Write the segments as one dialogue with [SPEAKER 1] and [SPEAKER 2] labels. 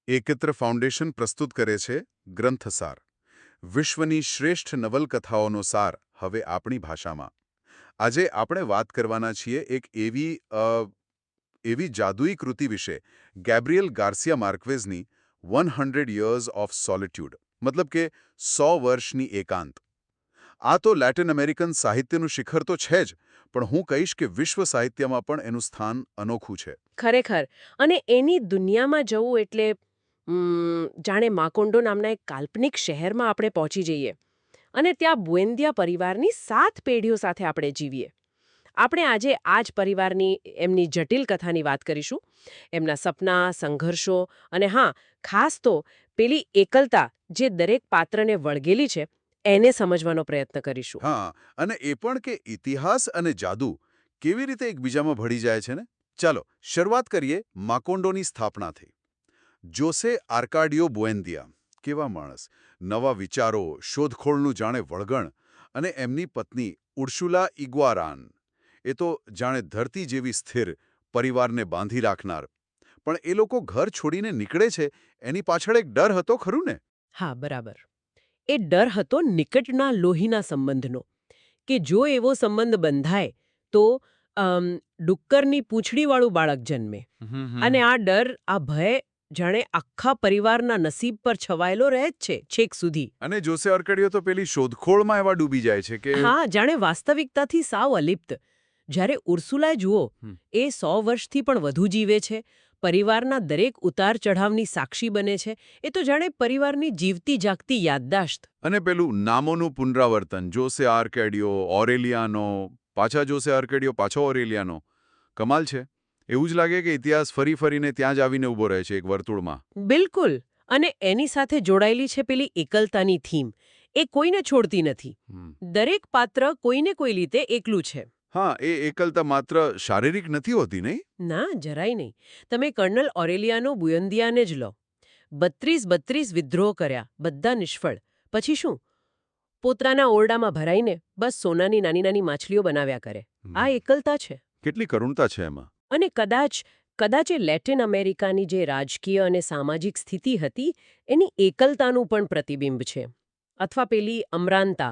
[SPEAKER 1] એકત્ર ફાઉન્ડેશન પ્રસ્તુત કરે છે ગ્રંથસાર, વિશ્વની શ્રેષ્ઠ નવલકથાઓનો સાર હવે આપણી ભાષામાં. આજે આપણે વાત કરવાના છીએ એક એવી જાદુઈ કૃતિ વિશે, ગેબ્રિયલ ગાર્સિયા માર્ક્વેઝની 100 યર્સ ઓફ સોલિટ્યુડ, મતલબ કે 100 વર્ષની એકાંત. આ તો લેટિન અમેરિકન સાહિત્યનું શિખર તો છે જ, પણ હું કહીશ કે વિશ્વ સાહિત્યમાં પણ એનું સ્થાન અનોખું છે.
[SPEAKER 2] ખરેખર. અને એની દુનિયામાં જવું એટલે જાણે માકોન્ડો નામના એક કાલ્પનિક શહેરમાં આપણે પહોંચી જઈએ અને ત્યાં બુએન્દિયા પરિવારની 7 પેઢીઓ સાથે આપણે જીવીએ. આપણે આજે આ જ પરિવારની એમની જટિલ કથાની વાત કરીશું. એમના સપના, સંઘર્ષો અને હા, ખાસ તો પેલી એકલતા જે દરેક પાત્રને વળગેલી છે એને સમજવાનો પ્રયત્ન કરીશું.
[SPEAKER 1] હા, અને એ પણ કે ઇતિહાસ અને જાદુ કેવી રીતે એકબીજામાં ભળી જાય છે ને. ચાલો શરૂઆત કરીએ માકોન્ડોની સ્થાપનાથી. જોસે આર્કાડિયો બુએન્દિયા, કેવા માણસ, નવા વિચારો, શોધખોળનું જાણે વળગણ, અને એમની પત્ની ઉર્સુલા ઇગ્વારાન, એ તો જાણે ધરતી જેવી સ્થિર, પરિવારને બાંધી રાખનાર. પણ એ લોકો ઘર છોડીને નીકળે છે એની પાછળ એક ડર હતો ખરું ને?
[SPEAKER 2] હા, બરાબર. એ ડર હતો નિકટના લોહીના સંબંધનો, કે જો એવો સંબંધ બંધાય તો ડુક્કરની પૂંછડીવાળું બાળક જન્મે. અને આ ડર, આ ભય જાણે આખા પરિવારના નસીબ પર છવાયેલો રહે જ છે છેક સુધી.
[SPEAKER 1] અને જોસે આર્કાડિયો તો પેલી શોધખોળમાં એવા ડૂબી જાય છે કે
[SPEAKER 2] હા, જાણે વાસ્તવિકતાથી સાવ અલિપ્ત. જ્યારે ઉર્સુલા જુઓ, એ 100 વર્ષથી પણ વધુ જીવે છે, પરિવારના દરેક ઉતાર ચઢાવની સાક્ષી બને છે, એ તો જાણે પરિવારની જીવતી જાગતી યાદદાશ્ત.
[SPEAKER 1] અને પેલું નામોનું પુનરાવર્તન, જોસે આર્કાડિયો, ઓરેલિયાનો, પાછા જોસે આર્કાડિયો, પાછો ઓરેલિયાનો. કમાલ છે. એવું જ લાગે કે ઇતિહાસ ફરી ફરીને ત્યાં જ આવીને ઊભો રહે છે એક વર્તુળમાં.
[SPEAKER 2] બિલકુલ. અને એની સાથે જોડાયેલી છે પેલી એકલતાની થીમ. એ કોઈને છોડતી નથી. દરેક પાત્ર કોઈને કોઈ રીતે એકલું છે.
[SPEAKER 1] હા, એ એકલતા માત્ર શારીરિક નથી હોતી, નહીં?
[SPEAKER 2] ના, જરાય નહીં. તમે કર્નલ ઓરેલિયાનો બુએન્દિયાને જ લો. 32 વિદ્રોહ કર્યા, બધા નિષ્ફળ. પછી શું? પોતાના ઓરડામાં ભરાઈને બસ સોનાની નાની નાની માછલીઓ બનાવ્યા કરે. આ એકલતા છે.
[SPEAKER 1] કેટલી કરુણતા છે એમાં.
[SPEAKER 2] અને કદાચ એ લેટિન અમેરિકાની જે રાજકીય અને સામાજિક સ્થિતિ હતી એની એકલતાનું પણ પ્રતિબિંબ છે. અથવા પેલી અમરાનતા,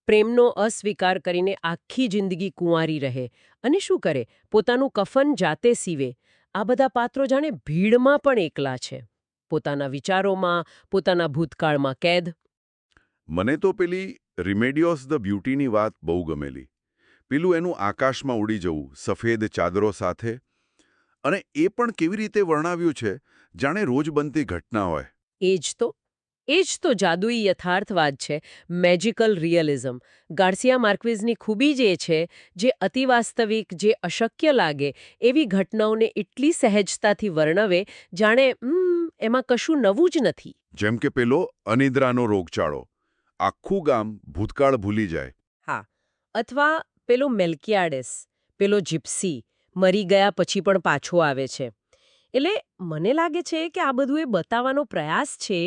[SPEAKER 2] પ્રેમનો અસ્વીકાર કરીને આખી જિંદગી કુંવારી રહે અને શું કરે, પોતાનું કફન જાતે સીવે. આ બધા પાત્રો જાણે ભીડમાં પણ એકલા છે, પોતાના વિચારોમાં, પોતાના ભૂતકાળમાં કેદ.
[SPEAKER 1] મને તો પેલી રિમેડિયોસ ધ બ્યુટીની વાત બહુ ગમેલી. પેલું એનું આકાશમાં ઉડી જવું, સફેદ ચાદરો સાથે, અને એ પણ કેવી રીતે વર્ણવ્યું છે, જાણે રોજ બનતી ઘટના હોય.
[SPEAKER 2] એ જ તો જાદુઈ યથાર્થવાદ છે, મેજિકલ રિયલિઝમ. ગાર્સિયા માર્ક્વેઝની ખૂબી જ એ છે, જે અતિવાસ્તવિક, જે અશક્ય લાગે એવી ઘટનાઓને એટલી સહેજતાથી વર્ણવે જાણે એમાં કશું નવું જ નથી.
[SPEAKER 1] જેમ કે પેલો અનિદ્રાનો રોગચાળો, આખું ગામ ભૂતકાળ ભૂલી જાય.
[SPEAKER 2] હા. અથવા પેલો મેલ્કિયાડેસ, પેલો જીપ્સી, મરી ગયા પછી પણ પાછો આવે છે. એટલે મને લાગે છે કે આ બધું એ બતાવવાનો પ્રયાસ છે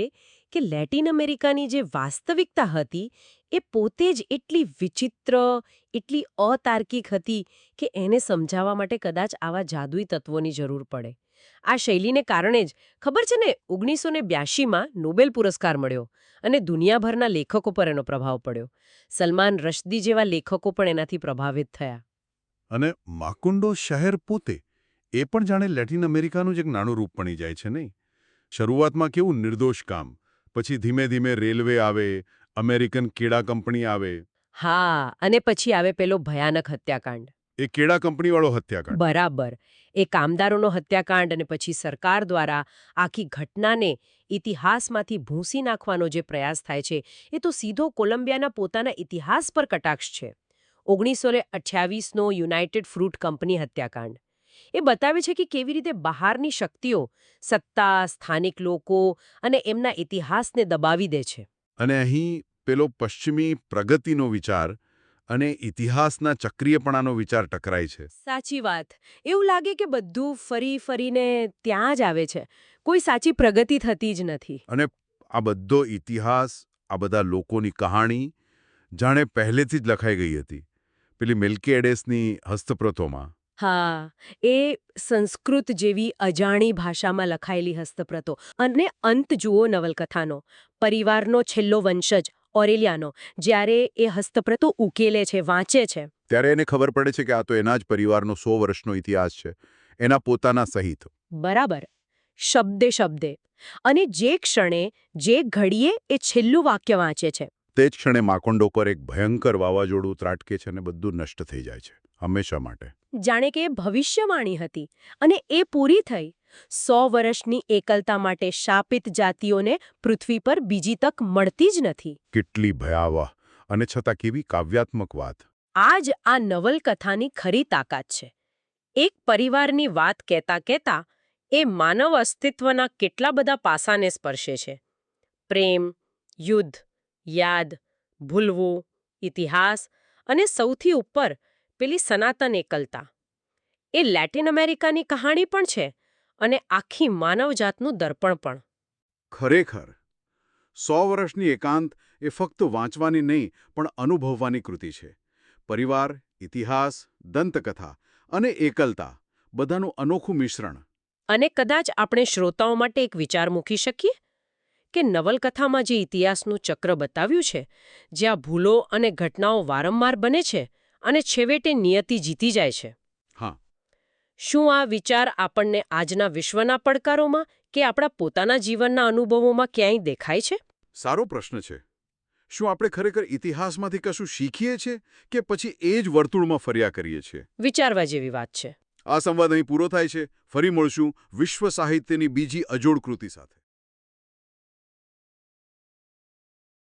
[SPEAKER 2] કે લેટિન અમેરિકાની જે વાસ્તવિકતા હતી એ પોતે જ એટલી વિચિત્ર, એટલી અતાર્કિક હતી કે એને સમજાવવા માટે કદાચ આવા જાદુઈ તત્વોની જરૂર પડે. આ શૈલીને કારણે જ, ખબર છે ને, 1982માં નોબેલ પુરસ્કાર મળ્યો અને દુનિયાભરના લેખકો પર એનો પ્રભાવ પડ્યો. સલમાન રશ્દી જેવા લેખકો પણ એનાથી પ્રભાવિત થયા.
[SPEAKER 1] અને માકુન્ડો શહેર પોતે, એ પણ જાણે લેટિન અમેરિકાનું જ એક નાનું રૂપ બની જાય છે, નહીં? શરૂઆતમાં કેવું નિર્દોષ કામ, પછી ધીમે ધીમે રેલવે આવે, અમેરિકન કેળા કંપની આવે.
[SPEAKER 2] હા, અને પછી આવે પેલો ભયાનક હત્યાકાંડ.
[SPEAKER 1] એ કેળા કંપનીવાળો હત્યાકાંડ.
[SPEAKER 2] બરાબર. એ કામદારોનો હત્યાકાંડ અને પછી સરકાર દ્વારા આખી ઘટનાને ઇતિહાસમાંથી ભૂંસી નાખવાનો જે પ્રયાસ થાય છે એ તો સીધો કોલંબિયાના પોતાના ઇતિહાસ પર કટાક્ષ છે. 1928નો યુનાઇટેડ ફ્રૂટ કંપની હત્યાકાંડ. એ બતાવે છે કે કેવી રીતે બહારની શક્તિઓ સત્તા, સ્થાનિક લોકો અને એમના ઇતિહાસને દબાવી દે છે.
[SPEAKER 1] અને અહીં પેલો પશ્ચિમી પ્રગતિનો વિચાર અને ઇતિહાસના ચક્રીયપણાનો વિચાર ટકરાય છે.
[SPEAKER 2] સાચી વાત. એવું લાગે કે બધું ફરીને ત્યાં જ આવે છે. કોઈ સાચી પ્રગતિ થતી જ નથી.
[SPEAKER 1] અને આ બધો ઇતિહાસ, આ બધા લોકોની કહાણી જાણે પહેલેથી જ લખાઈ ગઈ હતી, પેલી મેલ્કિયાડેસની હસ્તપ્રતોમાં.
[SPEAKER 2] હા, એ સંસ્કૃત જેવી અજાણી ભાષામાં લખાયેલી હસ્તપ્રતો. અને અંત જુઓ નવલકથાનો. પરિવારનો છેલ્લો વંશજ ઓરેલિયાનો જ્યારે એ હસ્તપ્રતો ઉકેલે છે, વાંચે છે.
[SPEAKER 1] ત્યારે એને ખબર પડે છે કે આ તો એના જ પરિવારનો 100 વર્ષનો ઇતિહાસ છે, એના પોતાના સહિત.
[SPEAKER 2] બરાબર. શબ્દે શબ્દે. અને જે ક્ષણે, જે ઘડીએ એ છેલ્લું વાક્ય વાંચે છે.
[SPEAKER 1] તે જ ક્ષણે માકોંડો પર એક ભયંકર વાવાઝોડું ત્રાટકે છે અને બધું નષ્ટ થઈ જાય છે, હંમેશા માટે.
[SPEAKER 2] જાણે કે એ ભવિષ્યવાણી હતી અને એ પૂરી થઈ. 100 વર્ષની એકલતા માટે શાપિત જાતિઓને પૃથ્વી પર બીજી તક મળતી જ નથી.
[SPEAKER 1] કેટલી ભયાવહ અને છતાં કેવી કાવ્યાત્મક વાત.
[SPEAKER 2] આ જ આ નવલકથાની ખરી તાકાત છે. એક પરિવારની વાત કહેતા કહેતા એ માનવ અસ્તિત્વના કેટલા બધા પાસાને સ્પર્શે છે. પ્રેમ, યુદ્ધ, યાદ, ભૂલવું, ઇતિહાસ અને સૌથી ઉપર પેલી સનાતન એકલતા. એ લેટિન અમેરિકાની કહાણી પણ છે અને આખી માનવજાતનું દર્પણ પણ.
[SPEAKER 1] ખરેખર 100 વર્ષની એકાંત એ ફક્ત વાંચવાની નહીં પણ અનુભવવાની કૃતિ છે. પરિવાર, ઇતિહાસ, દંતકથા અને એકલતા બધાનું અનોખું મિશ્રણ.
[SPEAKER 2] અને કદાચ આપણે શ્રોતાઓ માટે એક વિચાર મૂકી શકીએ કે નવલકથામાં જે ઇતિહાસનું ચક્ર બતાવ્યું છે, જ્યાં ભૂલો અને ઘટનાઓ વારંવાર બને છે અને છેવટે નિયતિ જીતી જાય છે.
[SPEAKER 1] હા.
[SPEAKER 2] શું આ વિચાર આપણને આજના વિશ્વના પડકારોમાં કે આપણા પોતાના જીવનના અનુભવોમાં ક્યાંય દેખાય છે?
[SPEAKER 1] સારો પ્રશ્ન છે. શું આપણે ખરેખર ઇતિહાસમાંથી કશું શીખીએ છીએ કે પછી એ જ વર્તુળમાં ફર્યા કરીએ છીએ?
[SPEAKER 2] વિચારવા જેવી વાત છે.
[SPEAKER 1] આ સંવાદ અહીં પૂરો થાય છે. ફરી મળશું વિશ્વ સાહિત્યની બીજી અજોડ કૃતિ સાથે.